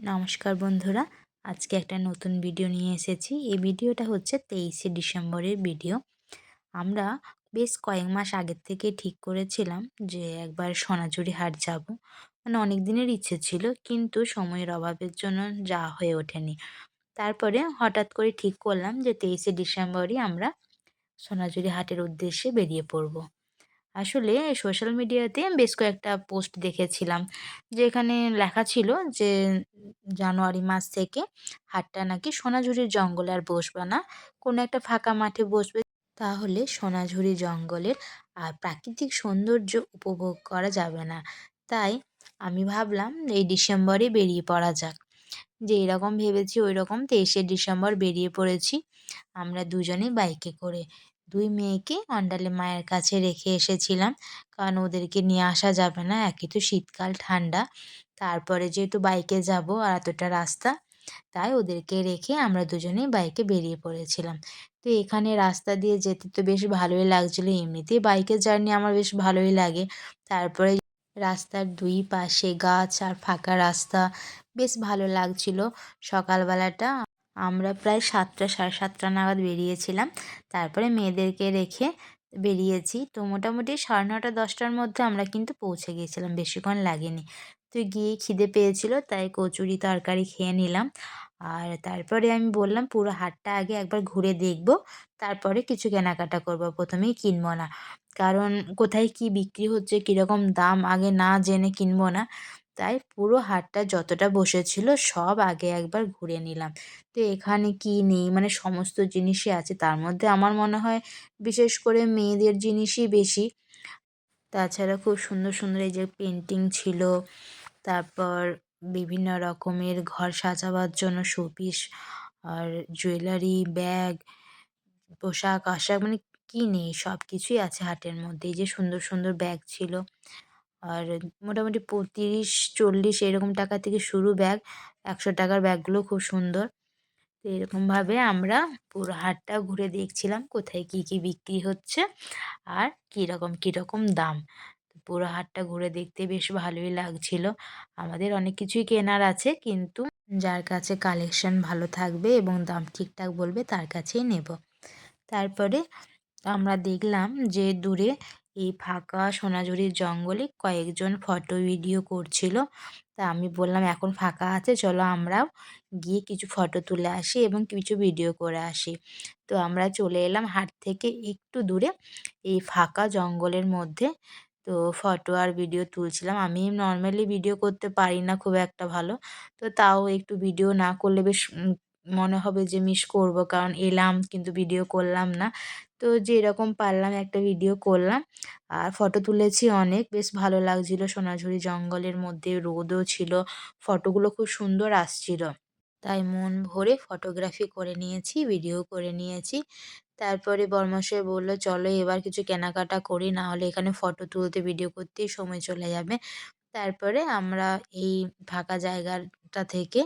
নমস্কার বন্ধুরা, আজকে একটা নতুন ভিডিও নিয়ে এসেছি। এই ভিডিওটা হচ্ছে 23শে ডিসেম্বরের ভিডিও। আমরা বেশ কয়েক মাস আগের থেকে ঠিক করেছিলাম যে একবার সোনাঝুরি হাট যাব। মানে অনেক দিনের ইচ্ছে ছিল, কিন্তু সময়ের অভাবের জন্য যাওয়া হয়ে ওঠেনি। তারপরে হঠাৎ করে ঠিক করলাম যে 23শে ডিসেম্বরই আমরা সোনাঝুরি হাটের উদ্দেশ্যে বেরিয়ে পড়ব। আসলে সোশ্যাল মিডিয়াতে বেশ কয়েকটা পোস্ট দেখেছিলাম, যেখানে লেখা ছিল যে জানুয়ারি মাস থেকে হাটটা নাকি সোনাঝুরির জঙ্গলে আর বসবে না, কোনো একটা ফাঁকা মাঠে বসবে। তাহলে সোনাঝুরি জঙ্গলের আর প্রাকৃতিক সৌন্দর্য উপভোগ করা যাবে না। তাই আমি ভাবলাম এই ডিসেম্বরে বেরিয়ে পড়া যাক। যে এরকম ভেবেছি ওই রকম 23শে ডিসেম্বর বেরিয়ে পড়েছি আমরা দুজনেই বাইকে করে। দুই মেয়েকে অন্ডালে মায়ের কাছে রেখে এসেছিলাম, কারণ ওদেরকে নিয়ে আসা যাবে না, একে তো শীতকাল ঠান্ডা, তারপরে যেহেতু বাইকে যাব আর এতটা রাস্তা, তাই ওদেরকে রেখে আমরা দুজনেই বাইকে বেরিয়ে পড়েছিলাম। তো এখানে রাস্তা দিয়ে যেতে তো বেশ ভালোই লাগছিল, এমনিতেই বাইকের জার্নি আমার বেশ ভালোই লাগে। তারপরে রাস্তার দুই পাশে গাছ আর ফাঁকা রাস্তা, বেশ ভালো লাগছিল। সকালবেলাটা আমরা প্রায় 7টা 7:30 নাগাদ বেরিয়েছিলাম। তারপরে মেয়েদেরকে রেখে বেরিয়েছি। তো মোটামুটি 9:30 10টার মধ্যে আমরা কিন্তু পৌঁছে গিয়েছিলাম, বেশিক্ষণ লাগেনি। তো গিয়ে খিদে পেয়েছিল, তাই কচুরি তরকারি খেয়ে নিলাম। আর তারপরে আমি বললাম পুরো হাটটা আগে একবার ঘুরে দেখব, তারপরে কিছু কেনাকাটা করব, প্রথমেই কিনবো না। কারণ কোথায় কি বিক্রি হচ্ছে, কীরকম দাম আগে না জেনে কিনবো না। তাই পুরো হাটটা যতটা বসেছিল সব আগে একবার ঘুরে নিলাম। তো এখানে কি নেই, মানে সমস্ত জিনিসই আছে। তার মধ্যে আমার মনে হয় বিশেষ করে মেয়েদের জিনিসই বেশি। তাছাড়া খুব সুন্দর, সুন্দর এই যে পেন্টিং ছিল, তারপর বিভিন্ন রকমের ঘর সাজাবার জন্য শোপিস, আর জুয়েলারি, ব্যাগ, পোশাক-আশাক, মানে কি নেই সবকিছুই আছে হাটের মধ্যে। এই যে সুন্দর, সুন্দর ব্যাগ ছিল। আর মোটামুটি ৩০-৪০ এরকম টাকা থেকে শুরু ব্যাগ। ১০০ টাকার ব্যাগগুলো খুব সুন্দর। তো এরকমভাবে আমরা পুরো হাটটা ঘুরে দেখছিলাম কোথায় কি, কি বিক্রি হচ্ছে আর কীরকম, কীরকম দাম। তো পুরো হাটটা ঘুরে দেখতে বেশ ভালোই লাগছিল। আমাদের অনেক কিছুই কেনার আছে, কিন্তু যার কাছে কালেকশন ভালো থাকবে এবং দাম ঠিকঠাক বলবে তার কাছেই নেব। তারপরে আমরা দেখলাম যে দূরে এই ফাঁকা সোনাঝুরির জঙ্গলে কয়েকজন ফটো ভিডিও করছিল। তা আমি বললাম এখন ফাঁকা আছে, চলো আমরাও গিয়ে কিছু ফটো তুলে আসি এবং কিছু ভিডিও করে আসি। তো আমরা চলে এলাম হাট থেকে একটু দূরে এই ফাঁকা জঙ্গলের মধ্যে। তো ফটো আর ভিডিও তুলছিলাম। আমি নর্মালি ভিডিও করতে পারি না খুব একটা ভালো। তো তাও একটু ভিডিও না করলে বেশ মনে হবে যে মিস করব, কারণ এলাম কিন্তু ভিডিও করলাম না। তো যেরকম পারলাম একটা ভিডিও করলাম আর ফটো তুলেছি অনেক। বেশ ভালো লাগছিল সোনাঝুরি জঙ্গলের মধ্যে, রোদও ছিল। ফটোগুলো খুব সুন্দর আসছিল। তাই মন ভরে ফটোগ্রাফি করে নিয়েছি, ভিডিও করে নিয়েছি। তারপরে বরমশাই বলল, "চলো এবার কিছু কেনাকাটা করি, না হলে এখানে ফটো তুলতে, ভিডিও করতেই সময় চলে যাবে।" তারপরে আমরা এই ফাঁকা জায়গাটা থেকে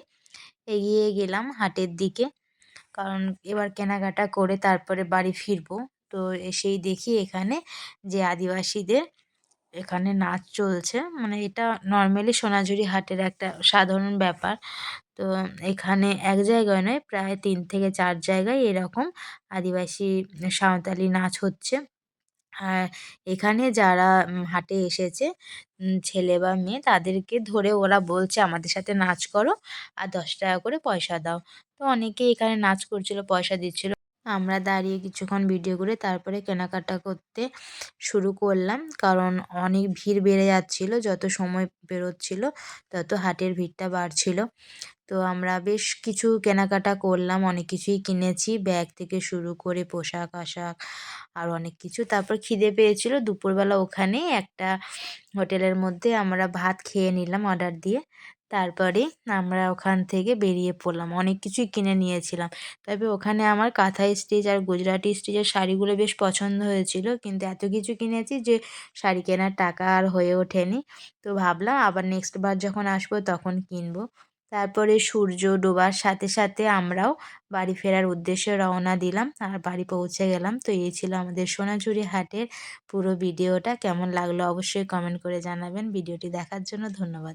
এগিয়ে গেলাম হাটের দিকে। কারণ এবার কেনাকাটা করে তারপরে বাড়ি ফিরবো। তো এসেই দেখি এখানে যে আদিবাসীদের এখানে নাচ চলছে। মানে এটা নরমালি সোনাঝুরি হাটের একটা সাধারণ ব্যাপার। তো এখানে এক জায়গায় নয়, প্রায় ৩ থেকে ৪ জায়গায় এরকম আদিবাসী সাঁওতালি নাচ হচ্ছে। আর এখানে যারা হাটে এসেছে, ছেলে বা মেয়ে, তাদেরকে ধরে ওরা বলছে আমাদের সাথে নাচ করো আর ১০ টাকা করে পয়সা দাও। তো অনেকেই এখানে নাচ করছিল, পয়সা দিচ্ছিল। আমরা দাঁড়িয়ে কিছুক্ষণ ভিডিও করে তারপরে কেনাকাটা করতে শুরু করলাম। কারণ অনেক ভিড় বেড়ে যাচ্ছিল, যত সময় পেরোচ্ছিল তত হাটের ভিড়টা বাড়ছিল। তো আমরা বেশ কিছু কেনাকাটা করলাম, অনেক কিছুই কিনেছি, ব্যাগ থেকে শুরু করে পোশাক-আশাক আর অনেক কিছু। তারপর খিদে পেয়েছিল, দুপুরবেলা ওখানেই একটা হোটেলের মধ্যে আমরা ভাত খেয়ে নিলাম অর্ডার দিয়ে। তারপরে আমরা ওখান থেকে বেরিয়ে পড়লাম। অনেক কিছুই কিনে নিয়েছিলাম। তবে ওখানে আমার কাঁথা স্টিচ আর গুজরাটি স্টিচের শাড়িগুলো বেশ পছন্দ হয়েছিল। কিন্তু এত কিছু কিনেছি যে শাড়ি কেনার টাকা আর হয়ে ওঠেনি। তো ভাবলাম আবার নেক্সট বার যখন আসবো তখন কিনবো। তারপরে সূর্য ডোবার সাথে, সাথে আমরাও বাড়ি ফেরার উদ্দেশ্যে রওনা দিলাম আর বাড়ি পৌঁছে গেলাম। তো এই ছিল আমাদের সোনাঝুরি হাটের পুরো ভিডিওটা। কেমন লাগলো অবশ্যই কমেন্ট করে জানাবেন। ভিডিওটি দেখার জন্য ধন্যবাদ।